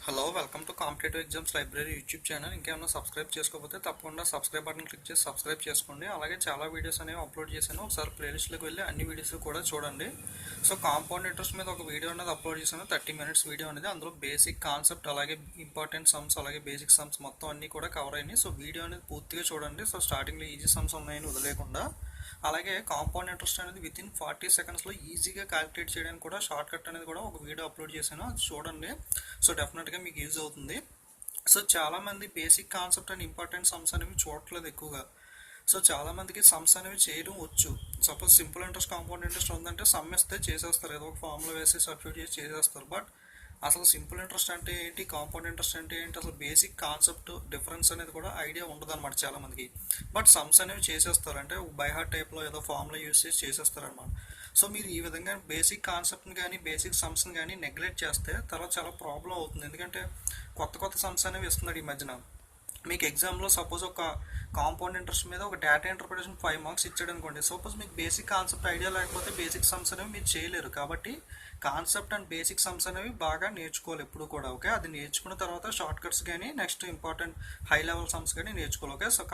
Hello welcome to competitive exams library YouTube channel. ఇంకేమైనా subscribe చేసుకోకపోతే తప్పకుండా సబ్స్క్రైబ్ బటన్ క్లిక్ చేసి సబ్స్క్రైబ్ చేసుకోండి. అలాగే చాలా వీడియోస్ అనేవి అప్లోడ్ చేశాను, ఒకసారి ప్లేలిస్ట్లోకి వెళ్ళి అన్ని వీడియోస్ కూడా చూడండి. సో కాంపౌండ్ ఇంట్రెస్ట్ మీద ఒక వీడియో అనేది అప్లోడ్ చేశాను, 30 minutes వీడియో అనేది. అందులో బేసిక్ కాన్సెప్ట్ అలాగే ఇంపార్టెంట్ సమ్స్ అలాగే బేసిక్ సమ్స్ మొత్తం అన్నీ కూడా కవర్ అయినాయి. సో వీడియో అనేది పూర్తిగా చూడండి. సో స్టార్టింగ్లో ఈజీ సమ్స్ ఉన్నాయని వదిలేకుండా, అలాగే కాంపౌండ్ ఇంట్రెస్ట్ అనేది వితిన్ 40 secondsలో ఈజీగా క్యాలిక్యులేట్ చేయడానికి కూడా షార్ట్ కట్ అనేది కూడా ఒక వీడియో అప్లోడ్ చేశాను, అది చూడండి. సో డెఫినెట్గా మీకు యూజ్ అవుతుంది. సో చాలామంది basic concept and important sums అనేవి చూడట్లేదు ఎక్కువగా. సో చాలామందికి సమ్స్ అనేవి చేయడం వచ్చు. Suppose simple interest compound interest ఉందంటే సమ్ ఇస్తే చేసేస్తారు, ఏదో ఒక ఫార్ములా వేసి సబ్స్టిట్యూట్ చేసి చేసేస్తారు. బట్ అసలు సింపుల్ ఇంట్రెస్ట్ అంటే ఏంటి, కాంపౌండ్ ఇంట్రెస్ట్ అంటే ఏంటి, అసలు బేసిక్ కాన్సెప్ట్ డిఫరెన్స్ అనేది కూడా ఐడియా ఉండదు అనమాట చాలామందికి. బట్ సమ్స్ అనేవి చేసేస్తారు, అంటే బై హార్ట్ టైప్లో ఏదో ఫార్ములా యూస్ చేసి చేసేస్తారు అనమాట. సో మీరు ఈ విధంగా బేసిక్ కాన్సెప్ట్ని కానీ బేసిక్ సమ్స్ని కానీ నెగ్లెక్ట్ చేస్తే తర్వాత చాలా ప్రాబ్లం అవుతుంది. ఎందుకంటే కొత్త కొత్త సమ్స్ అనేవి ఇస్తున్నాడు ఈ మధ్యన. మీకు ఎగ్జామ్లో సపోజ్ ఒక కాంపౌండ్ ఇంట్రెస్ట్ మీద ఒక డేటా ఇంటర్ప్రిటేషన్ 5 marks ఇచ్చాడు అనుకోండి. సపోజ్ మీకు బేసిక్ కాన్సెప్ట్ ఐడియా లేకపోతే బేసిక్ సమ్స్ అనేవి మీరు చేయలేరు. కాబట్టి కాన్సెప్ట్ అండ్ బేసిక్ సమ్స్ అనేవి బాగా నేర్చుకోవాలి ఎప్పుడు కూడా. ఓకే, అది నేర్చుకున్న తర్వాత షార్ట్ కట్స్ కానీ next important high level sums కానీ నేర్చుకోవాలి. ఓకే, సో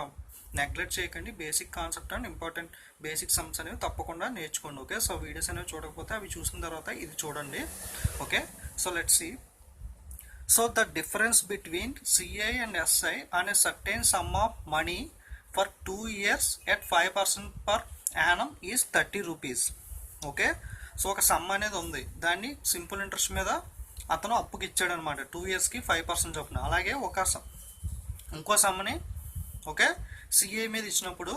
నెగ్లెక్ట్ చేయకండి. Basic concept and important basic sums అనేవి తప్పకుండా నేర్చుకోండి. ఓకే, సో వీడియోస్ అనేవి చూడకపోతే అవి చూసిన తర్వాత ఇది చూడండి. Okay, so let's see. So the difference between CI and SI on a certain sum of money for 2 years at 5% per annum is 30 rupees. Okay, so ఒక సమ్ అనేది ఉంది, దాన్ని సింపుల్ ఇంట్రెస్ట్ మీద అతను అప్పుకి ఇచ్చాడు అనమాట. 2 yearsకి 5% చొప్పున. అలాగే ఇంకో సమ్ని ఓకే సిఐ మీద ఇచ్చినప్పుడు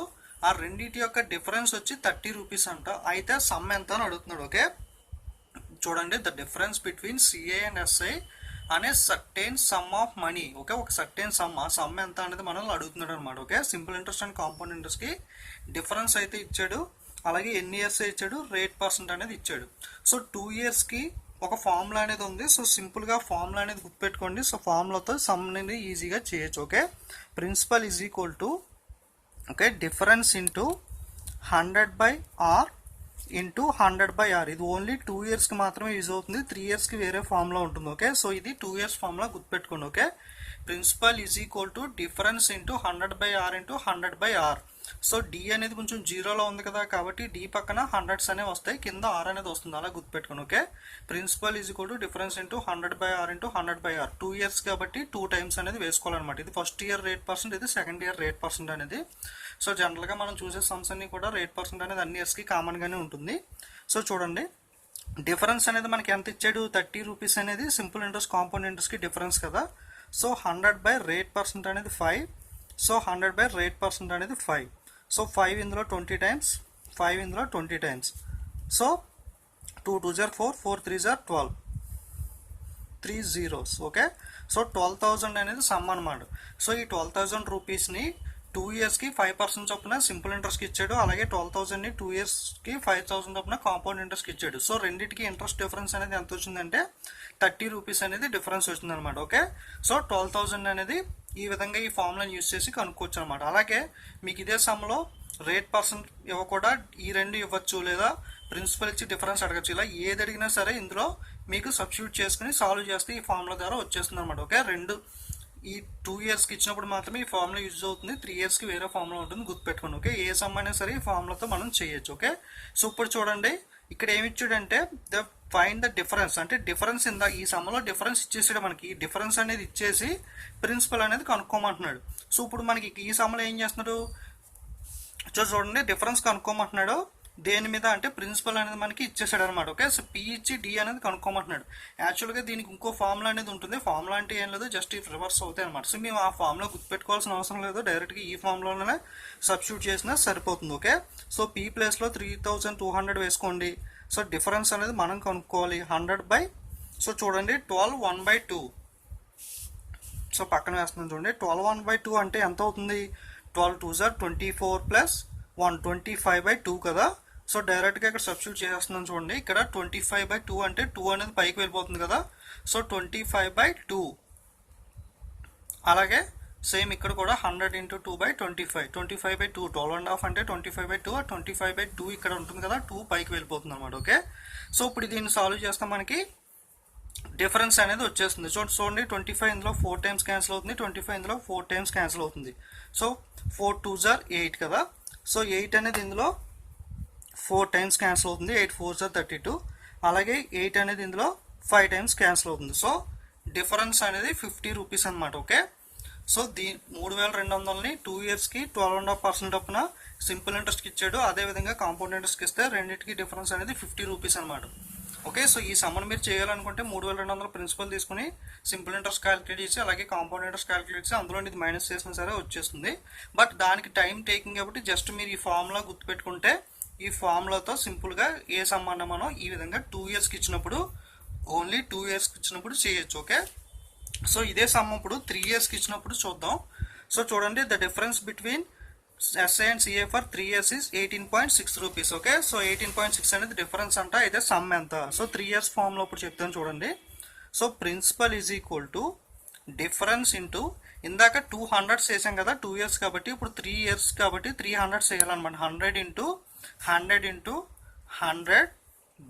ఆ రెండింటి యొక్క డిఫరెన్స్ వచ్చి 30 rupees అంట. అయితే సమ్ ఎంత అని అడుగుతున్నాడు. ఓకే, చూడండి, the difference between CI and SI అనే certain sum of money. Okay, ఒక సర్టెన్ సమ్, ఆ సమ్ ఎంత అనేది మనల్ని అడుగుతున్నాడు అనమాట. Okay, simple interest and compound ఇంట్రెస్ట్కి డిఫరెన్స్ అయితే ఇచ్చాడు, అలాగే ఎన్ని ఇయర్స్ ఇచ్చాడు, రేట్ పర్సెంట్ అనేది ఇచ్చాడు. సో 2 yearsకి ఒక ఫార్ములా అనేది ఉంది. సో సింపుల్గా ఫార్ములా అనేది గుర్తుపెట్టుకోండి. సో ఫార్ములాతో సమ్ అనేది ఈజీగా చేయొచ్చు. Okay, principal is equal to okay difference into 100/r into 100/r. ఇది ఓన్లీ 2 yearsకి మాత్రమే యూజ్ అవుతుంది, 3 yearsకి వేరే ఫార్ములా ఉంటుంది. ఓకే, సో ఇది 2 years ఫార్ములా గుర్తుపెట్టుకోండి. Okay, principal is equal to difference into 100/r into 100/r. So D అనేది కొంచెం జీరోలో ఉంది కదా, కాబట్టి డి పక్కన హండ్రెడ్స్ అనేవి వస్తాయి, కింద ఆర్ అనేది వస్తుంది, అలా గుర్తుపెట్టుకోండి. Okay, principal is equal to difference into 100/r into 100/r. 2 years కాబట్టి 2 times అనేది వేసుకోవాలన్నమాట. ఇది ఫస్ట్ ఇయర్ రేట్ పర్సెంట్, ఇది సెకండ్ ఇయర్ రేట్ పర్సెంట్ అనేది. సో జనరల్గా మనం చూసే సమ్స్ అన్ని కూడా రేట్ పర్సెంట్ అనేది అన్ని ఇయర్స్కి కామన్గానే ఉంటుంది. సో చూడండి, డిఫరెన్స్ అనేది మనకి ఎంత ఇచ్చాడు, 30 rupees అనేది సింపుల్ ఇంట్రెస్ట్ కాంపౌండ్ ఇంట్రెస్ట్కి డిఫరెన్స్ కదా. సో 100/రేట్ పర్సెంట్ అనేది 5. సో 100/రేట్ పర్సెంట్ అనేది 5. సో 5 ఇందులో 20 times, 5 ఇందులో 20 times. So 2 2s are 4, 4 3s are 12, 3 zeros. Okay, so 12,000 అనేది సమ్ అనమాట. సో ఈ 12,000 రూపీస్ని 2 yearsకి 5% చొప్పున సింపుల్ ఇంట్రెస్ట్కి ఇచ్చాడు, అలాగే 12,000ని 2 yearsకి 5,000 చొప్పున కాంపౌండ్ ఇంట్రెస్ట్కి ఇచ్చాడు. సో రెండింటికి ఇంట్రెస్ట్ డిఫరెన్స్ అనేది ఎంత వచ్చిందంటే 30 rupees అనేది డిఫరెన్స్ వచ్చింది అనమాట. ఓకే, సో 12,000 అనేది ఈ విధంగా ఈ ఫార్ములాని యూజ్ చేసి కనుక్కోవచ్చు అనమాట. అలాగే మీకు ఇదే సమ్లో రేట్ పర్సెంట్ ఇవ్వకుండా ఈ రెండు ఇవ్వచ్చు, లేదా ప్రిన్సిపల్ ఇచ్చి డిఫరెన్స్ అడగచ్చు. ఇలా ఏది అడిగినా సరే ఇందులో మీకు సబ్స్టిట్యూట్ చేసుకుని సాల్వ్ చేస్తే ఈ ఫార్ములా ద్వారా వచ్చేస్తుంది అనమాట. ఓకే, ఈ 2 yearsకి ఇచ్చినప్పుడు మాత్రమే ఈ ఫార్ములా యూజ్ అవుతుంది, 3 yearsకి వేరే ఫార్ములా ఉంటుంది, గుర్తుపెట్టుకోండి. ఓకే, ఏ సమ్ అయినా సరే ఈ ఫార్ములాతో మనం చేయొచ్చు. ఓకే, సో ఇప్పుడు చూడండి, ఇక్కడ ఏమి ఇచ్చాడంటే ఫైండ్ ద డిఫరెన్స్, అంటే డిఫరెన్స్ ఈ సమ్లో డిఫరెన్స్ ఇచ్చేసాడు మనకి. ఈ డిఫరెన్స్ అనేది ఇచ్చేసి ప్రిన్సిపల్ అనేది కనుక్కోమంటున్నాడు. సో ఇప్పుడు మనకి ఈ సమ్లో ఏం చేస్తున్నాడు చూడండి, డిఫరెన్స్ కనుక్కోమంటున్నాడు. దేని మీద అంటే ప్రిన్సిపల్ అనేది మనకి ఇచ్చేసాడు అనమాట. ఓకే, సో పి ఇచ్చి డి అనేది కనుక్కోమంటున్నాడు. యాక్చువల్గా దీనికి ఇంకో ఫార్ములా అనేది ఉంటుంది. ఫార్ములా అంటే ఏం లేదు, జస్ట్ రివర్స్ అవుతాయి అనమాట. సో మేము ఆ ఫార్ములా గుర్తుపెట్టుకోవాల్సిన అవసరం లేదు, డైరెక్ట్గా ఈ ఫార్ములాలోనే సబ్స్టిట్యూట్ చేసినా సరిపోతుంది. ఓకే, సో పి ప్లేస్లో 3,200 వేసుకోండి. సో డిఫరెన్స్ అనేది మనం కనుక్కోవాలి 100/, సో చూడండి 12 1/2. సో పక్కన వేస్తున్నాం చూడండి, 12 1/2 అంటే ఎంత అవుతుంది, 12 2s are 24 ప్లస్ 1 25/2 కదా. సో డైరెక్ట్గా ఇక్కడ సబ్స్టిట్యూట్ చేసేస్తున్నాం చూడండి. ఇక్కడ 25/2 అంటే 2 అనేది పైకి వెళ్ళిపోతుంది కదా. సో 25/2. అలాగే సేమ్ ఇక్కడ కూడా 100 × 2/25, 25/2, 12.5 అంటే 25/2, 25/2 ఇక్కడ ఉంటుంది కదా, 2 పైకి వెళ్ళిపోతుంది అనమాట. ఓకే, సో ఇప్పుడు దీన్ని సాల్వ్ చేస్తాం. మనకి డిఫరెన్స్ అనేది వచ్చేస్తుంది. చూడండి 25 ఇందులో 4 టైమ్స్ క్యాన్సిల్ అవుతుంది, 25 ఇందులో 4 టైమ్స్ క్యాన్సిల్ అవుతుంది. సో 4 2s are 8 కదా. సో 8 అనేది ఇందులో 4 టైమ్స్ క్యాన్సిల్ అవుతుంది, 8 4s are 32. అలాగే 8 అనేది ఇందులో 5 టైమ్స్ క్యాన్సిల్ అవుతుంది. సో డిఫరెన్స్ అనేది 50 రూపీస్ అనమాట. ఓకే, సో 3200ని 2 ఇయర్స్కి 12.5% చొప్పున సింపుల్ ఇంట్రెస్ట్కి ఇచ్చాడు. అదేవిధంగా కాంపౌండ్ ఇంట్రెస్ట్కి ఇస్తే రెండింటికి డిఫరెన్స్ అనేది 50 రూపీస్ అనమాట. ఓకే, సో ఈ సమ్మర్ మీరు చేయాలనుకుంటే 3200 ప్రిన్సిపల్ తీసుకుని సింపుల్ ఇంట్రెస్ట్ క్యాలిక్యులేట్ చేసి అలాగే కాంపౌండ్ ఇంట్రెస్ట్ క్యాలిక్యులేట్ చేసి అందులో ఇది మైనస్ చేసినా సరే వచ్చేస్తుంది. బట్ దానికి టైం టేకింగ్ కాబట్టి జస్ట్ మీరు ఈ ఫార్ములా గుర్తుపెట్టుకుంటే ఈ ఫార్ములాతో సింపుల్గా ఏ సమ్ అన్న మనం ఈ విధంగా 2 ఇయర్స్కి ఇచ్చినప్పుడు ఓన్లీ 2 ఇయర్స్కి ఇచ్చినప్పుడు చేయొచ్చు. ఓకే, సో ఇదే సమ్ ఇప్పుడు 3 ఇయర్స్కి ఇచ్చినప్పుడు చూద్దాం. సో చూడండి, the difference between SI and CA for 3 years is 18.6 rupees. Okay, so 18.6 అనేది డిఫరెన్స్ అంట. అయితే సమ్ ఎంత? సో 3 ఇయర్స్ ఫామ్లో ఇప్పుడు చెప్తాను చూడండి. So principal is equal to difference into ఇందాక 200 చేసాం కదా 2 ఇయర్స్ కాబట్టి, ఇప్పుడు 3 ఇయర్స్ కాబట్టి 300 చేయాలన్నమాట. 100 ఇంటూ 100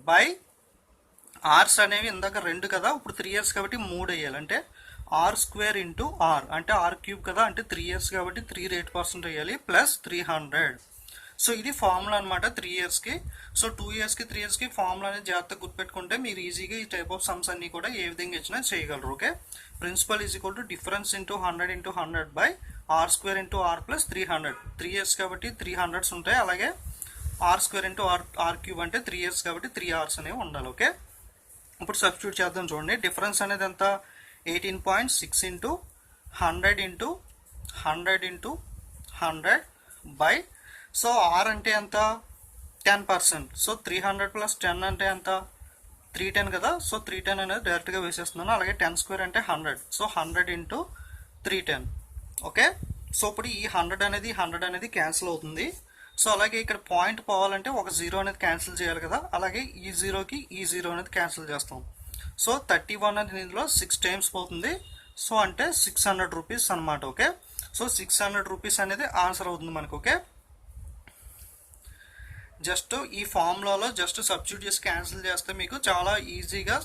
బై ఆర్స్ అనేవి ఇందాక 2 కదా, ఇప్పుడు 3 ఇయర్స్ కాబట్టి 3 వేయాలి. అంటే r² ఇంటూ ఆర్ అంటే r³ కదా, అంటే 3 ఇయర్స్ కాబట్టి 3 రేట్ పర్సెంట్ వేయాలి ప్లస్ 300. సో ఇది ఫార్ములా అనమాట 3 ఇయర్స్కి. సో 2 ఇయర్స్కి 3 ఇయర్స్కి ఫార్ములా అనేది జాగ్రత్తగా గుర్తుపెట్టుకుంటే మీరు ఈజీగా ఈ టైప్ ఆఫ్ సమ్స్ అన్ని కూడా ఏ విధంగా ఇచ్చినా చేయగలరు. Okay, principal is equal to difference into 100 by r² into R plus 300. 3 years కాబట్టి 300s ఉంటాయి. అలాగే r² ఇంటూ r³ అంటే 3 ఇయర్స్ కాబట్టి 3 hours అనేవి ఉండాలి. ఓకే, ఇప్పుడు సబ్స్టిట్యూట్ చేద్దాం చూడండి. డిఫరెన్స్ అనేది ఎంత? 18.6 into 100 into 100 by, so R అంటే ఎంత? 10%. సో 300 ప్లస్ 10 అంటే ఎంత? 310 కదా. సో 310 అనేది డైరెక్ట్గా వేసేస్తున్నాను. అలాగే 10² అంటే 100. So 100 into 310. ఓకే, సో ఇప్పుడు ఈ 100 అనేది క్యాన్సిల్ అవుతుంది. సో అలాగే ఇక్కడ పాయింట్ పోవాలంటే ఒక 0 అనేది క్యాన్సిల్ చేయాలి కదా. అలాగే ఈ 0కి ఈ 0 అనేది క్యాన్సిల్ చేస్తాం. సో 31 అనేది ఇందులో 6 టైమ్స్ పోతుంది. సో అంటే 600 రూపీస్ అనమాట. ఓకే, సో 600 రూపీస్ అనేది ఆన్సర్ అవుతుంది మనకు. ఓకే, జస్ట్ ఈ ఫార్ములాలో జస్ట్ సబ్స్టిట్యూట్ చేసి క్యాన్సిల్ చేస్తే మీకు చాలా ఈజీగా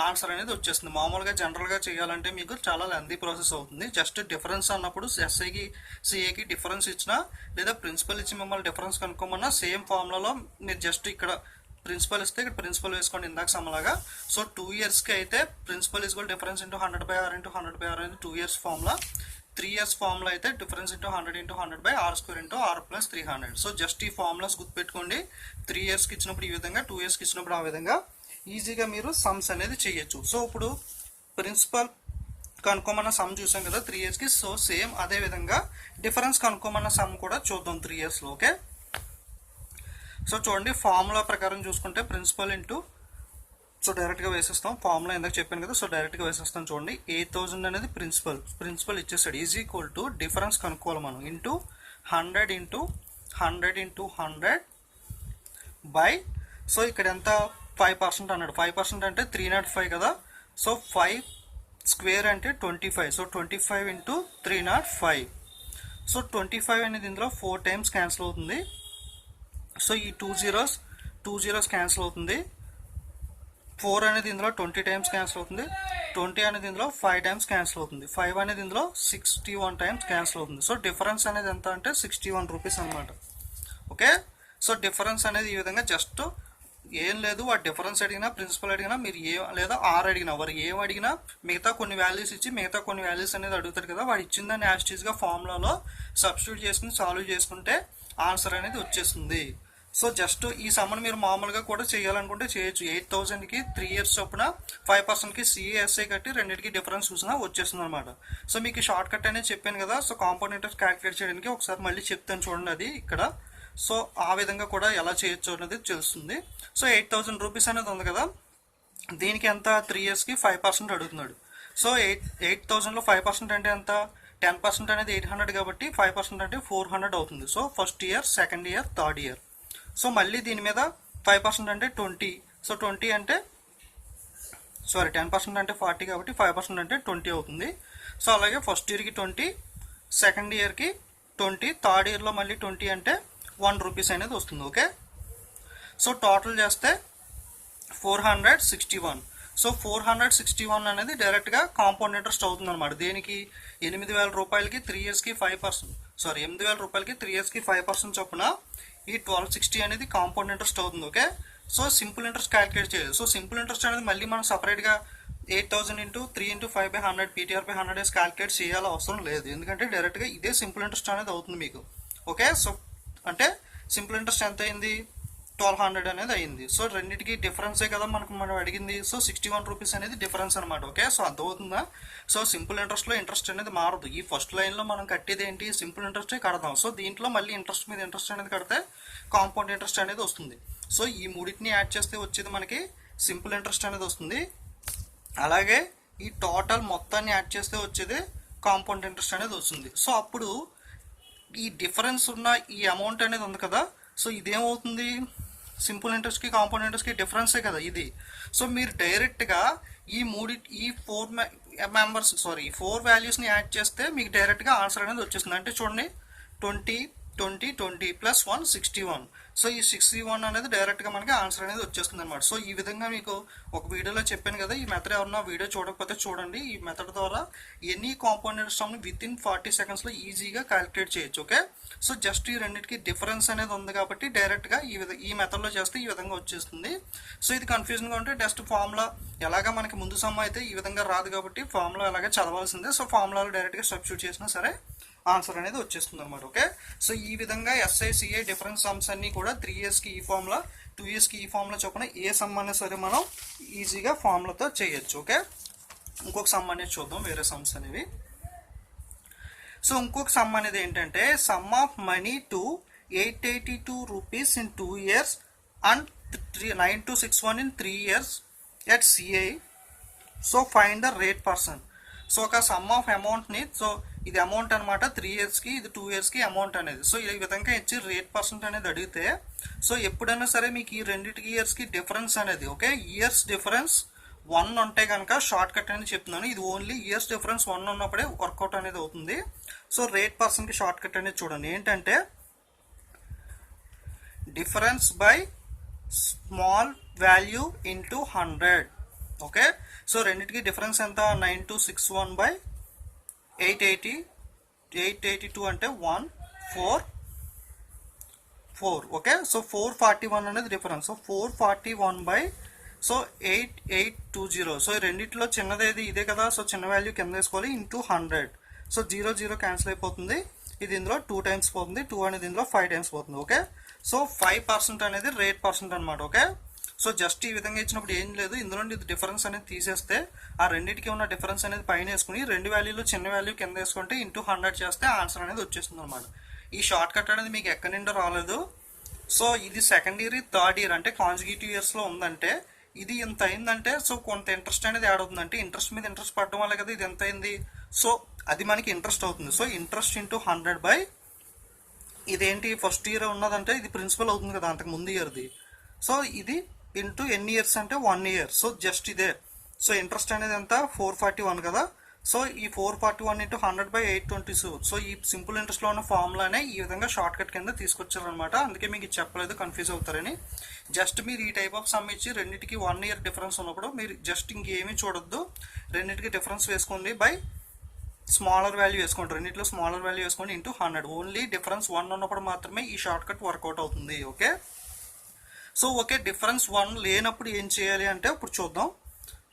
ఆన్సర్ అనేది వచ్చేస్తుంది. మామూలుగా జనరల్గా చేయాలంటే మీకు చాలా లెంతీ ప్రాసెస్ అవుతుంది. జస్ట్ డిఫరెన్స్ అన్నప్పుడు ఎస్ఐకి సిఏకి డిఫరెన్స్ ఇచ్చినా లేదా ప్రిన్సిపల్ ఇచ్చి మిమ్మల్ని డిఫరెన్స్ కనుక్కోమన్నా సేమ్ ఫార్ములాలో మీరు జస్ట్ ఇక్కడ ప్రిన్సిపల్ ఇస్తే ఇక్కడ ప్రిన్సిపల్ వేసుకోండి ఇందాక సమలాగా. సో 2 ఇయర్స్కి అయితే principal is equal difference into 100 by R into 100 by R అనేది 2 ఇయర్స్ ఫార్ములా. 3 ఇయర్స్ ఫార్ములా అయితే difference into 100 by r² into R plus 300. So just ఈ ఫార్ములాస్ గుర్తుపెట్టుకోండి. 3 ఇయర్స్కి ఇచ్చినప్పుడు ఈ విధంగా, 2 ఇయర్స్కి ఇచ్చినప్పుడు ఆ విధంగా ఈజీగా మీరు సమ్స్ అనేది చేయొచ్చు. సో ఇప్పుడు ప్రిన్సిపల్ కనుక్కోమన్న సమ్ చూసాం కదా 3 ఇయర్స్కి. సో సేమ్ అదే విధంగా డిఫరెన్స్ కనుక్కోమన్న సమ్ కూడా చూద్దాం 3 ఇయర్స్లో. ఓకే, సో చూడండి ఫార్ములా ప్రకారం చూసుకుంటే ప్రిన్సిపల్ ఇంటూ, సో డైరెక్ట్గా వేసేస్తాం. ఫార్ములా ఇందాక చెప్పాను కదా, సో డైరెక్ట్గా వేసేస్తాం. చూడండి 8000 అనేది ప్రిన్సిపల్ ఇచ్చేసాడు. ఈజ్ ఈక్వల్ టు డిఫరెన్స్ కనుక్కోవాలి మనం ఇంటూ 100 ఇంటూ 100 బై, సో ఇక్కడ ఎంత? 5% అన్నాడు. 5% అంటే 305 కదా. సో 5² అంటే 25. So 25 into 305. సో 25 అనేది ఇందులో 4 టైమ్స్ క్యాన్సిల్ అవుతుంది. సో ఈ 2 zeros క్యాన్సిల్ అవుతుంది. 4 అనేది ఇందులో 20 టైమ్స్ క్యాన్సిల్ అవుతుంది. 20 అనేది ఇందులో 5 టైమ్స్ క్యాన్సిల్ అవుతుంది. 5 అనేది ఇందులో 61 టైమ్స్ క్యాన్సిల్ అవుతుంది. సో డిఫరెన్స్ అనేది ఎంత అంటే 61 రూపీస్ అనమాట. ఓకే, సో డిఫరెన్స్ అనేది ఈ విధంగా జస్ట్ ఏం లేదు, వాడు డిఫరెన్స్ అడిగినా ప్రిన్సిపల్ అడిగినా మీరు ఏ లేదా ఆర్ అడిగినా వారు ఏం అడిగినా మిగతా కొన్ని వాల్యూస్ ఇచ్చి మిగతా కొన్ని వాల్యూస్ అనేది అడుగుతారు కదా, వాడు ఇచ్చిందని యాస్టీస్గా ఫార్ములాలో సబ్స్టిట్యూట్ చేసుకుని సాల్వ్ చేసుకుంటే ఆన్సర్ అనేది వచ్చేస్తుంది. సో జస్ట్ ఈ సమ్మని మీరు మామూలుగా కూడా చేయాలనుకుంటే చేయొచ్చు. 8000కి 3 ఇయర్స్ చొప్పున 5%కి సిఎస్ఐ కట్టి రెండింటికి డిఫరెన్స్ చూసినా వచ్చేస్తుంది అనమాట. సో మీకు షార్ట్ కట్ అనేది చెప్పాను కదా. సో కాంపౌండ్ ఇంట్రెస్ట్ క్యాలిక్యులేట్ చేయడానికి ఒకసారి మళ్ళీ చెప్తాను చూడండి అది ఇక్కడ. సో ఆ విధంగా కూడా ఎలా చేయొచ్చు అనేది తెలుస్తుంది. సో 8000 రూపీస్ అనేది ఉంది కదా, దీనికి ఎంత? 3 ఇయర్స్కి 5% అడుగుతున్నాడు. సో 8000లో 5% అంటే ఎంత? 10% అనేది 800 కాబట్టి 5% అంటే 400 అవుతుంది. So first year, second year, third year. So మళ్ళీ దీని మీద 5% అంటే 20. సో 20 అంటే 10% అంటే 40 కాబట్టి 5% అంటే 20 అవుతుంది. సో అలాగే ఫస్ట్ ఇయర్కి 20, సెకండ్ ఇయర్కి 20, థర్డ్ ఇయర్లో మళ్ళీ 20 అంటే 1 రూపీస్ అనేది వస్తుంది. ఓకే, సో టోటల్ చేస్తే 461. సో 461 అనేది డైరెక్ట్గా కాంపౌండ్ ఇంట్రెస్ట్ అవుతుంది అనమాట. దేనికి 8,000 రూపాయలకి 3 ఇయర్స్కి 5%, సారీ 8,000 రూపాయలకి 3 ఇయర్స్కి 5% చొప్పున ఈ 1260 అనేది కాంపౌండ్ ఇంట్రెస్ట్ అవుతుంది. Okay, so simple interest calculate చేయాలి. సో సింపుల్ ఇంట్రెస్ట్ అనేది మళ్ళీ మనం సపరేట్గా 8,000 into 3 into 5/100 PTR/100 days calculate చేయాలి అవసరం లేదు, ఎందుకంటే డైరెక్ట్గా ఇదే సింపుల్ ఇంట్రెస్ట్ అనేది అవుతుంది మీకు. ఓకే, సో అంటే సింపుల్ ఇంట్రెస్ట్ ఎంత అయింది, 1,200 అనేది అయింది. సో రెండింటికి డిఫరెన్సే కదా మనం అడిగింది. సో 61 రూపీస్ అనేది డిఫరెన్స్ అనమాట. ఓకే, సో అర్థమవుతుందా? సో సింపుల్ ఇంట్రెస్ట్లో ఇంట్రెస్ట్ అనేది మారదు. ఈ ఫస్ట్ లైన్లో మనం కట్టేది ఏంటి, సింపుల్ ఇంట్రెస్టే కడదాం. సో దీంట్లో మళ్ళీ ఇంట్రెస్ట్ మీద ఇంట్రెస్ట్ అనేది కడితే కాంపౌండ్ ఇంట్రెస్ట్ అనేది వస్తుంది. సో ఈ మూడింటిని యాడ్ చేస్తే వచ్చేది మనకి సింపుల్ ఇంట్రెస్ట్ అనేది వస్తుంది. అలాగే ఈ టోటల్ మొత్తాన్ని యాడ్ చేస్తే వచ్చేది కాంపౌండ్ ఇంట్రెస్ట్ అనేది వస్తుంది. సో అప్పుడు ఈ డిఫరెన్స్ ఉన్న ఈ అమౌంట్ అనేది ఉంది కదా, సో ఇదేమవుతుంది, సింపుల్ ఇంట్రెస్ట్కి కాంపౌండ్ ఇంట్రెస్ట్కి డిఫరెన్సే కదా ఇది. సో మీరు డైరెక్ట్గా ఈ ఫోర్ వాల్యూస్ని యాడ్ చేస్తే మీకు డైరెక్ట్గా ఆన్సర్ అనేది వచ్చేస్తుంది. అంటే చూడండి 20 ప్లస్ 1 61. సో ఈ 61 అనేది డైరెక్ట్గా మనకి ఆన్సర్ అనేది వచ్చేస్తుంది అనమాట. సో ఈ విధంగా మీకు ఒక వీడియోలో చెప్పాను కదా, ఈ మెథడ్ ఎవరన్నా వీడియో చూడకపోతే చూడండి. ఈ మెథడ్ ద్వారా any compound interest with in 40 సెకండ్స్లో ఈజీగా క్యాలిక్యులేట్ చేయొచ్చు. ఓకే, సో జస్ట్ ఈ రెండింటికి డిఫరెన్స్ అనేది ఉంది కాబట్టి డైరెక్ట్గా ఈ మెథడ్లో చేస్తే ఈ విధంగా వచ్చేస్తుంది. సో ఇది కన్ఫ్యూజన్గా ఉంటే జస్ట్ ఫార్ములా ఎలాగా మనకి ముందు సమ్ అయితే ఈ విధంగా రాదు కాబట్టి ఫార్ములా ఎలాగే చదవాల్సిందే. సో ఫార్ములాలో డైరెక్ట్గా సబ్స్టిట్యూట్ చేసినా సరే ఆన్సర్ అనేది వచ్చేస్తుంది అనమాట. ఓకే, సో ఈ విధంగా SI/CI డిఫరెన్స్ సమ్స్ అన్ని కూడా 3 ఇయర్స్కి ఈ ఫార్ములా, 2 ఇయర్స్కి ఈ ఫార్ములా చొప్పున ఏ సమ్ అయినా సరే మనం ఈజీగా ఫార్ములాతో చేయొచ్చు. ఓకే, ఇంకొక సమ్ అనేది చూద్దాం, వేరే సమ్స్ అనేవి. సో ఇంకొక సమ్ అనేది ఏంటంటే some of money to 882 rupees in 2 years and 9261 in 3 years at CI. So find the rate person. So ఒక సమ్ ఆఫ్ అమౌంట్ని, సో ఇది అమౌంట్ అనమాట, 3 ఇయర్స్కి ఇది 2 ఇయర్స్కి అమౌంట్ అనేది. సో ఈ విధంగా ఇచ్చి రేట్ పర్సెంట్ అనేది అడిగితే, సో ఎప్పుడైనా సరే మీకు ఈ రెండింటికి ఇయర్స్కి డిఫరెన్స్ అనేది, ఓకే, ఇయర్స్ డిఫరెన్స్ 1 ఉంటే కనుక షార్ట్ కట్ అనేది చెప్తున్నాను. ఇది ఓన్లీ ఇయర్స్ డిఫరెన్స్ 1 ఉన్నప్పుడే వర్కౌట్ అనేది అవుతుంది. సో రేట్ పర్సన్కి షార్ట్ కట్ అనేది చూడండి, ఏంటంటే difference by small value into 100. Okay, so రెండింటికి డిఫరెన్స్ ఎంత, 9261 బై 882 అంటే 144. ఓకే, సో 441 అనేది డిఫరెన్స్. So 441 by 8820. సో రెండిట్లో చిన్నది ఇదే కదా, సో చిన్న వాల్యూ కింద వేసుకోవాలి ఇంటూ 100. సో 0 క్యాన్సిల్ అయిపోతుంది, ఇది ఇందులో 2 టైమ్స్ పోతుంది, 2 అనేది ఇందులో 5 టైమ్స్ పోతుంది. ఓకే, సో 5% అనేది రేట్ పర్సెంట్ అనమాట. ఓకే, సో జస్ట్ ఈ విధంగా ఇచ్చినప్పుడు ఏం లేదు, ఇందులో ఇది డిఫరెన్స్ అనేది తీసేస్తే ఆ రెండింటికి ఉన్న డిఫరెన్స్ అనేది పైన వేసుకుని రెండు వాల్యూలు చిన్న వాల్యూ కింద వేసుకుంటే ఇంటూ 100 చేస్తే ఆన్సర్ అనేది వచ్చేస్తుంది అనమాట. ఈ షార్ట్ కట్ అనేది మీకు ఎక్కడి నుండి రాలేదు. సో ఇది సెకండ్ ఇయర్, థర్డ్ ఇయర్ అంటే కాన్సిక్యూటివ్ ఇయర్స్లో ఉందంటే ఇది ఎంత అయిందంటే, సో కొంత ఇంట్రెస్ట్ అనేది యాడ్ అవుతుంది. అంటే ఇంట్రెస్ట్ మీద ఇంట్రెస్ట్ పడడం వల్ల కదా ఇది ఎంత అయింది, సో అది మనకి ఇంట్రెస్ట్ అవుతుంది. సో ఇంట్రెస్ట్ ఇంటూ 100 బై ఇదేంటి ఫస్ట్ ఇయర్ ఉన్నదంటే ఇది ప్రిన్సిపల్ అవుతుంది కదా అంతకు ముందు ఇయర్ది. సో ఇది ఇంటూ ఎన్ని ఇయర్స్ అంటే 1 ఇయర్. సో జస్ట్ ఇదే. సో ఇంట్రెస్ట్ అనేది ఎంత 441 కదా. సో ఈ 441 ఇంటూ 100 బై 822. సో ఈ సింపుల్ ఇంట్రెస్ట్లో ఉన్న ఫార్ములానే ఈ విధంగా షార్ట్ కట్ కింద తీసుకొచ్చారనమాట. అందుకే మీకు చెప్పలేదు, కన్ఫ్యూజ్ అవుతారని. జస్ట్ మీరు ఈ టైప్ ఆఫ్ సమ్ ఇచ్చి రెండింటికి 1 ఇయర్ డిఫరెన్స్ ఉన్నప్పుడు మీరు జస్ట్ ఇంకేమీ చూడొద్దు, రెండింటికి డిఫరెన్స్ వేసుకోండి బై స్మాలర్ వాల్యూ వేసుకోండి, రెండింటిలో స్మాలర్ వాల్యూ వేసుకోండి ఇంటూ 100. ఓన్లీ డిఫరెన్స్ 1 ఉన్నప్పుడు మాత్రమే ఈ షార్ట్ కట్ వర్కౌట్ అవుతుంది. ఓకే, సో ఓకే, డిఫరెన్స్ 1 లేనప్పుడు ఏం చేయాలి అంటే ఇప్పుడు చూద్దాం.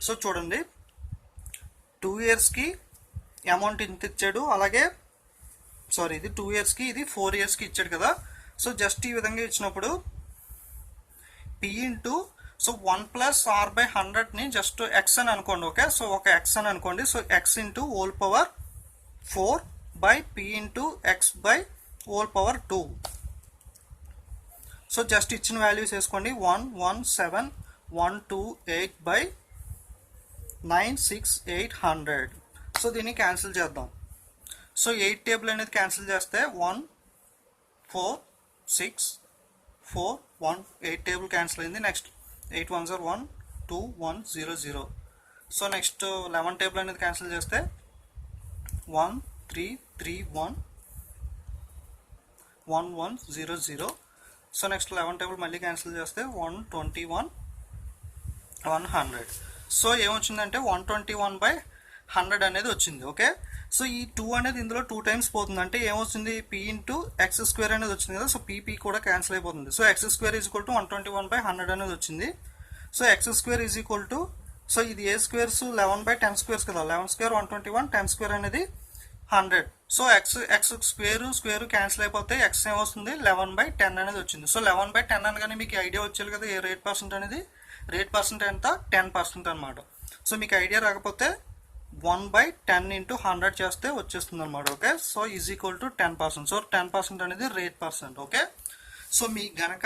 సో చూడండి, 2 ఇయర్స్కి అమౌంట్ ఇంత ఇచ్చాడు, అలాగే సారీ ఇది 2 ఇయర్స్కి ఇది 4 ఇయర్స్కి ఇచ్చాడు కదా. సో జస్ట్ ఈ విధంగా ఇచ్చినప్పుడు P into so 1 plus R by 100ని జస్ట్ ఎక్స్ అని అనుకోండి. ఓకే, సో ఒక ఎక్స్ అని అనుకోండి. So x into whole power 4 by P into x by whole power 2. So just ఇచ్చిన వాల్యూస్ వేసుకోండి, 117,128 బై 96800. సో దీన్ని క్యాన్సిల్ చేద్దాం. సో 8 టేబుల్ అనేది క్యాన్సిల్ చేస్తే 1 4 6 4 1 8 టేబుల్ క్యాన్సిల్ అయింది. నెక్స్ట్ 8 1 0 1 2 1 0 0. సో నెక్స్ట్ 11 టేబుల్ అనేది క్యాన్సిల్ చేస్తే 1 3 3 1 1 1 0 0. సో నెక్స్ట్ 11 టేబుల్ మళ్ళీ క్యాన్సిల్ చేస్తే 121 100. సో ఏమొచ్చిందంటే 121/100 అనేది వచ్చింది. ఓకే, సో ఈ 2 అనేది ఇందులో 2 టైమ్స్ పోతుంది, అంటే ఏమొచ్చింది p ఇంటూ ఎక్స్ స్క్వేర్ అనేది వచ్చింది కదా. సో పీపీ కూడా క్యాన్సిల్ అయిపోతుంది. So X square is equal to 121/100 అనేది వచ్చింది. So X square is equal to, so ఇది ఏ స్క్వేర్స్ 11/10 స్క్వేర్స్ కదా, 11 స్క్వేర్ 121, 10 స్క్వేర్ అనేది 100. సో ఎక్స్ స్క్వేర్ క్యాన్సిల్ అయిపోతే ఎక్స్ ఏమొస్తుంది 11/10 అనేది వచ్చింది. సో 11/10 అనగానే మీకు ఐడియా వచ్చేది కదా ఏ రేట్ పర్సెంట్ అనేది, రేట్ పర్సెంట్ ఎంత 10% అనమాట. సో మీకు ఐడియా రాకపోతే 1/10 ఇంటూ 100 చేస్తే వచ్చేస్తుంది అనమాట. Okay, so is equal to 10%. So 10% అనేది రేట్ పర్సెంట్. ఓకే, సో మీకు గనక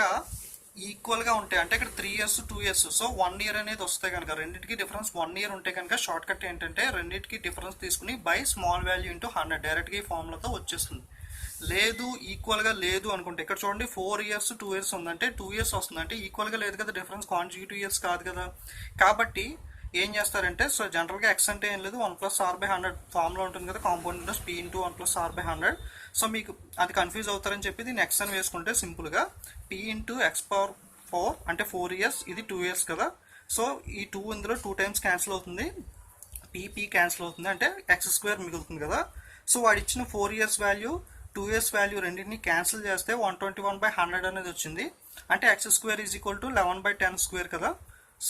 ఈక్వల్గా ఉంటాయి అంటే ఇక్కడ 3 years 2 years, సో 1 year అనేది వస్తే కనుక రెండింటికి డిఫరెన్స్ 1 year ఉంటే కనుక షార్ట్ కట్ ఏంటంటే రెండింటికి డిఫరెన్స్ తీసుకుని బై స్మాల్ వాల్యూ ఇంటూ 100 డైరెక్ట్గా ఈ ఫార్ములాతో వచ్చేస్తుంది. లేదు ఈక్వల్గా లేదు అనుకుంటే ఇక్కడ చూడండి 4 years 2 years ఉందంటే 2 years వస్తుంది, అంటే ఈక్వల్గా లేదు కదా, డిఫరెన్స్ కాంజిక్యూటివ్ ఇయర్స్ కాదు కదా. కాబట్టి ఏం చేస్తారంటే, సో జనరల్గా ఎక్స్ అంటే ఏం లేదు 1+r/100 ఫార్ములా ఉంటుంది కదా, compound interest p into 1+r/100. So మీకు అది కన్ఫ్యూజ్ అవుతారని చెప్పి దీన్ని ఎక్స్ అని వేసుకుంటే సింపుల్గా p ఇంటూ x⁴ అంటే 4 years, ఇది 2 years కదా. సో ఈ 2 ఇందులో 2 టైమ్స్ క్యాన్సిల్ అవుతుంది, p క్యాన్సిల్ అవుతుంది, అంటే ఎక్స్ స్క్వేర్ మిగులుతుంది కదా. సో వాడు ఇచ్చిన 4 years వాల్యూ 2 years వాల్యూ రెండింటిని క్యాన్సిల్ చేస్తే 121/100 అనేది వచ్చింది, అంటే X square is equal to 11/10 square కదా.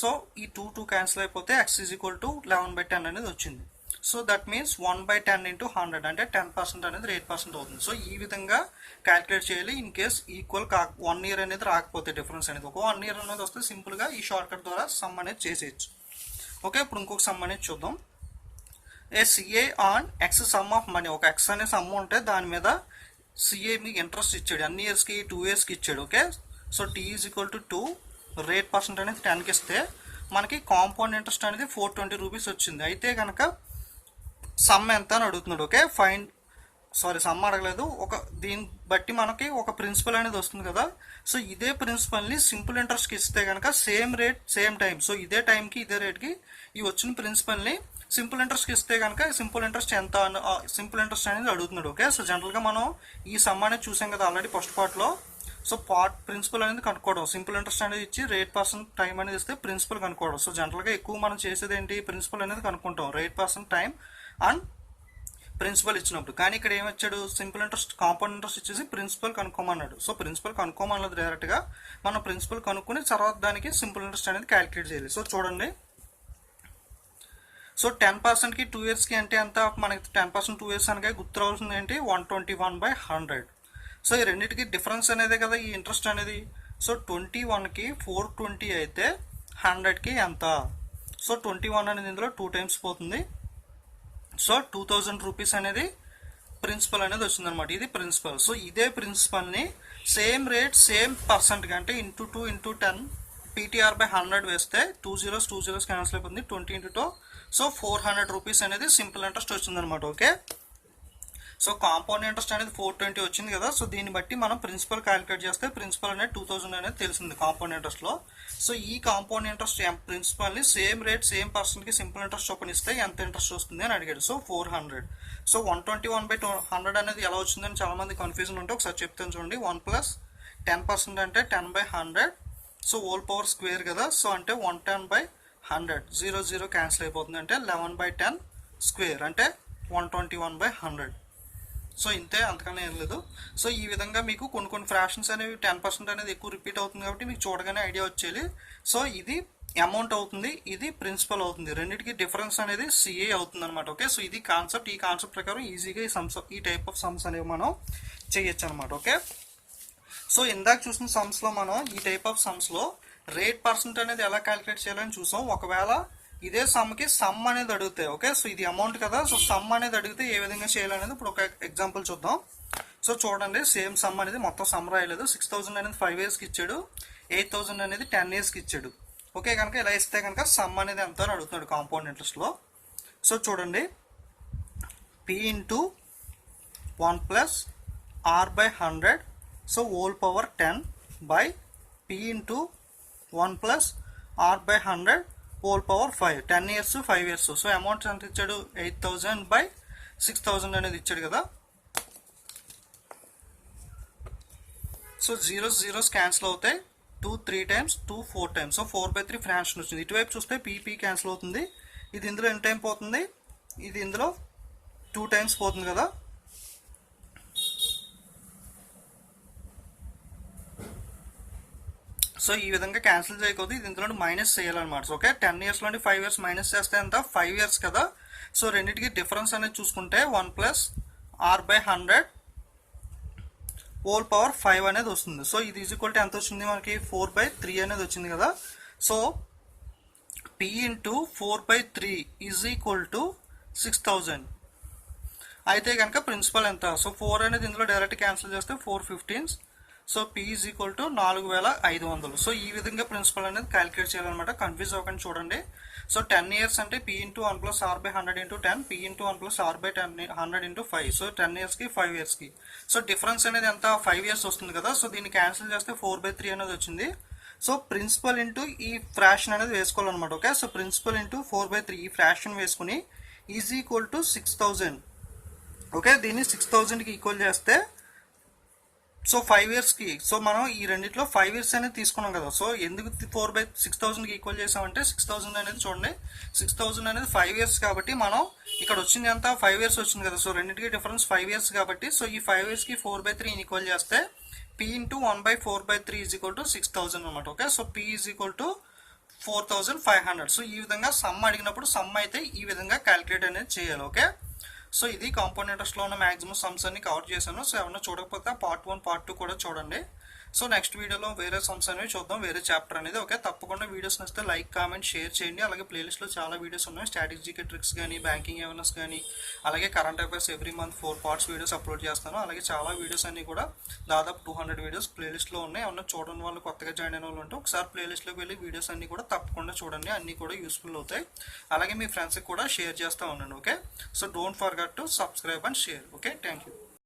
సో ఈ 2 క్యాన్సిల్ అయిపోతే x ఈజ్ ఈక్వల్ టు 11/10 అనేది వచ్చింది. సో దట్ మీన్స్ 1/10 ఇంటూ 100 అంటే 10% అనేది రేట్ పర్సెంట్ అవుతుంది. సో ఈ విధంగా క్యాలిక్యులేట్ చేయాలి ఇన్ కేస్ ఈక్వల్ 1 year అనేది రాకపోతే, డిఫరెన్స్ అనేది ఒక 1 year అనేది వస్తే సింపుల్గా ఈ షార్ట్ కట్ ద్వారా సమ్ అనేది చేసేయచ్చు. ఓకే, ఇప్పుడు ఇంకొక సమ్ అనేది చూద్దాం. ఏ సిఏ on x sum of money, ఒక ఎక్స్ అనే సమ్ ఉంటే దాని మీద సిఏ మీకు ఇంట్రెస్ట్ ఇచ్చాడు, అన్ని ఇయర్స్కి 2 yearsకి ఇచ్చాడు. Okay, so T is equal to 2, rate percent అనేది 10కి ఇస్తే మనకి కాంపౌండ్ ఇంట్రెస్ట్ అనేది 420 రూపీస్ వచ్చింది. అయితే కనుక సమ్ ఎంత అని అడుగుతున్నాడు. ఓకే, సమ్ అడగలేదు, ఒక దీన్ని బట్టి మనకి ఒక ప్రిన్సిపల్ అనేది వస్తుంది కదా. సో ఇదే ప్రిన్సిపల్ని సింపుల్ ఇంట్రెస్ట్కి ఇస్తే కనుక same rate same time, so ఇదే టైంకి ఇదే రేట్కి ఈ వచ్చిన ప్రిన్సిపల్ని సింపుల్ ఇంట్రెస్ట్కి ఇస్తే కనుక సింపుల్ ఇంట్రెస్ట్ ఎంత, సింపుల్ ఇంట్రెస్ట్ అనేది అడుగుతున్నాడు. ఓకే, సో జనరల్గా మనం ఈ సమ్ అనేది చూసాం కదా ఆల్రెడీ ఫస్ట్ పార్ట్లో. సో ప్రిన్సిపల్ అనేది కనుక్కోవడం, సింపుల్ ఇంట్రెస్ట్ అనేది ఇచ్చి రేట్ పర్సెంట్ టైం అనేది ఇస్తే ప్రిన్సిపల్ కనుక్కోవడం. సో జనరల్గా ఎక్కువ మనం చేసేది ఏంటి, ప్రిన్సిపల్ అనేది కనుక్కుంటాం rate percent time and principal ఇచ్చినప్పుడు. కానీ ఇక్కడ ఏమొచ్చాడు, సింపుల్ ఇంట్రెస్ట్ కాంపౌండ్ ఇంట్రెస్ట్ ఇచ్చేసి ప్రిన్సిపల్ కనుక్కోమన్నాడు. సో ప్రిన్సిపల్ కనుక్కోమన్నది డైరెక్ట్గా మనం ప్రిన్సిపల్ కనుక్కుని తర్వాత దానికి సింపుల్ ఇంట్రెస్ట్ అనేది క్యాలిక్యులేట్ చేయాలి. సో చూడండి, సో 10%కి 2 yearsకి అంటే ఎంత, మనకి 10% 2 years అనగా గుర్తు రావాల్సింది ఏంటి 121/100. సో ఈ రెండింటికి డిఫరెన్స్ అనేది కదా ఈ ఇంట్రెస్ట్ అనేది. సో 21కి 420 అయితే 100కి ఎంత, సో 21 అనేది ఇందులో 2 టైమ్స్ పోతుంది. సో 2000 రూపీస్ అనేది ప్రిన్సిపల్ అనేది వచ్చింది అనమాట, ఇది ప్రిన్సిపల్. సో ఇదే ప్రిన్సిపల్ని సేమ్ రేట్ సేమ్ పర్సెంట్గా అంటే ఇంటూ 2 ఇంటూ 10 PTR/100 వేస్తే 2 zeros క్యాన్సిల్ అయిపోతుంది, 20 into 2, సో 400 రూపీస్ అనేది సింపుల్ ఇంట్రెస్ట్ వచ్చిందనమాట. ఓకే, సో కాంపౌండ్ ఇంట్రెస్ట్ అనేది 420 వచ్చింది కదా. సో దీన్ని బట్టి మనం ప్రిన్సిపల్ క్యాలిక్యులేట్ చేస్తే ప్రిన్సిపల్ అనేది 2000 అనేది తెలిసింది కాంపౌండ్ ఇంట్రెస్ట్లో. సో ఈ కాంపౌండ్ ఇంట్రెస్ట్ ప్రిన్సిపల్ని సేమ్ రేట్ సేమ్ పర్సెంట్కి సింపుల్ ఇంట్రెస్ట్ చొప్పున ఇస్తే ఎంత ఇంట్రెస్ట్ వస్తుంది అని అడిగాడు. సో 400. సో 121/100 అనేది ఎలా వచ్చిందని చాలామంది కన్ఫ్యూజన్ ఉంటే ఒకసారి చెప్తాను చూడండి. 1+10% అంటే 10/100, సో హోల్ పవర్ స్క్వేర్ కదా. సో అంటే 110/100, 0 క్యాన్సిల్ అయిపోతుంది, అంటే 11/10 స్క్వేర్ అంటే 121/100. సో ఇంతే, అంతకన్నా ఏం లేదు. సో ఈ విధంగా మీకు కొన్ని ఫ్రాక్షన్స్ అనేవి 10% అనేది ఎక్కువ రిపీట్ అవుతుంది కాబట్టి మీకు చూడగానే ఐడియా వచ్చేది. సో ఇది అమౌంట్ అవుతుంది, ఇది ప్రిన్సిపల్ అవుతుంది, రెండింటికి డిఫరెన్స్ అనేది సిఏ అవుతుంది అనమాట. ఓకే, సో ఇది కాన్సెప్ట్, ఈ కాన్సెప్ట్ ప్రకారం ఈజీగా ఈ టైప్ ఆఫ్ సమ్స్ అనేవి మనం చేయొచ్చు అనమాట. ఓకే, సో ఇందాక చూసిన సమ్స్లో మనం ఈ టైప్ ఆఫ్ సమ్స్లో రేట్ పర్సెంట్ అనేది ఎలా క్యాలిక్యులేట్ చేయాలని చూసాం. ఒకవేళ ఇదే సమ్కి సమ్ అనేది అడిగితే, ఓకే, సో ఇది అమౌంట్ కదా, సో సమ్ అనేది అడిగితే ఏ విధంగా చేయాలనేది ఇప్పుడు ఒక ఎగ్జాంపుల్ చూద్దాం. సో చూడండి, సేమ్ సమ్ అనేది మొత్తం సమ్ రాయలేదు. 6000 అనేది 5 yearsకి ఇచ్చాడు, 8000 అనేది 10 yearsకి ఇచ్చాడు. ఓకే, కనుక ఇలా ఇస్తే కనుక సమ్ అనేది ఎంత అని అడుగుతున్నాడు కాంపౌండ్ ఇంట్రెస్ట్లో. సో చూడండి, p into 1+r/100, so whole power 10 by p into 1+r/100 whole power 5, 10 years 5 years. So amount ఎంత ఇచ్చాడు 8000/6000 అనేది ఇచ్చాడు కదా. సో 0 zeros క్యాన్సిల్ అవుతాయి, 2 3 టైమ్స్ 2 4 టైమ్స్. సో 4/3 ఫ్రాక్షన్ వచ్చింది. ఇటువైపు చూస్తే పీపీ క్యాన్సిల్ అవుతుంది. ఇది ఇందులో ఎన్ని టైం పోతుంది, ఇది ఇందులో 2 టైమ్స్ పోతుంది కదా. సో ఈ విధంగా క్యాన్సిల్ చేయకూడదు, ఇది ఇందులో మైనస్ చేయాలన్నమాట. ఓకే, 10 years నుండి 5 years మైనస్ చేస్తే ఎంత, 5 years కదా. సో రెండింటికి డిఫరెన్స్ అనేది చూసుకుంటే 1 + r/100 హోల్ పవర్ 5 అనేది వస్తుంది. సో ఇది ఈజ్ ఈక్వల్ టు ఎంత వచ్చింది మనకి, 4/3 అనేది వచ్చింది కదా. So p × 4/3 is equal to 6000. అయితే కనుక ప్రిన్సిపల్ ఎంత, సో 4 అనేది ఇందులో డైరెక్ట్ క్యాన్సిల్ చేస్తే 4/15. So p is equal to 4500. So ఈ విధంగా ప్రిన్సిపల్ అనేది క్యాలిక్యులేట్ చేయాలన్నమాట. కన్ఫ్యూజ్ అవ్వకండి చూడండి. సో 10 years అంటే p × 1 + r/100 × 10, p × 1 + r/100 × 5. So 10 yearsకి 5 yearsకి. So difference అనేది ఎంత, 5 years వస్తుంది కదా. సో దీన్ని క్యాన్సిల్ చేస్తే 4/3 అనేది వచ్చింది. సో ప్రిన్సిపల్ ఇంటూ ఈ ఫ్రాక్షన్ అనేది వేసుకోవాలన్నమాట. ఓకే, సో ప్రిన్సిపల్ ఇంటూ 4/3 ఈ ఫ్రాక్షన్ వేసుకుని ఈజ్ ఈక్వల్ టు 6000. ఓకే, దీన్ని 6000కి ఈక్వల్ చేస్తే సో 5 yearsకి, సో మనం ఈ రెండిట్లో 5 years అనేది తీసుకున్నాం కదా. సో ఎందుకు 4/6000కి ఈక్వల్ చేసామంటే 6000 అనేది చూడండి, 6000 అనేది 5 years కాబట్టి మనం ఇక్కడ వచ్చింది ఎంత, 5 years వచ్చింది కదా. సో రెండింటికి డిఫరెన్స్ 5 years కాబట్టి, సో ఈ 5 yearsకి 4/3 ఈక్వల్ చేస్తే p × 1/4/3 ఈజ్ ఈక్వల్ టు 6000 అనమాట. Okay, so p is equal to 4500. So ఈ విధంగా సమ్ అడిగినప్పుడు సమ్ అయితే ఈ విధంగా క్యాలిక్యులేట్ అనేది చేయాలి. ఓకే, సో ఇది కాంపౌండ్ ఇంట్రెస్ట్లో ఉన్న మ్యాక్సిమం సమ్స్ అన్ని కవర్ చేశాను. సో ఏమన్నా చూడకపోతే పార్ట్ 1 పార్ట్ 2 కూడా చూడండి. సో నెక్స్ట్ వీడియోలో వేరే సమ్స్ అనేవి చూద్దాం, వేరే చాప్టర్ అనేది. ఓకే, తప్పకుండా వీడియోస్ నచ్చితే లైక్ కామెంట్ షేర్ చేయండి. అలాగే ప్లేలిస్ట్లో చాలా వీడియోస్ ఉన్నాయి, స్ట్రాటజీకి ట్రిక్స్ కానీ, బ్యాంకింగ్ అవేర్నెస్ కానీ, అలాగే current affairs every month 4 parts videos upload చేస్తాను. అలాగే చాలా వీడియోస్ అన్ని కూడా దాదాపు 200 వీడియోస్ ప్లేలిస్ట్లో ఉన్నాయి. ఏమన్నా చూడని వాళ్ళు, కొత్తగా జాయిన్ అయిన వాళ్ళు ఉంటే ఒకసారి ప్లేలిస్ట్లోకి వెళ్ళి వీడియోస్ అన్ని కూడా తప్పకుండా చూడండి, అన్ని కూడా యూస్ఫుల్ అవుతాయి. అలాగే మీ ఫ్రెండ్స్కి కూడా షేర్ చేస్తూ ఉండండి. Okay, so don't forget to subscribe and share. Okay, thank you.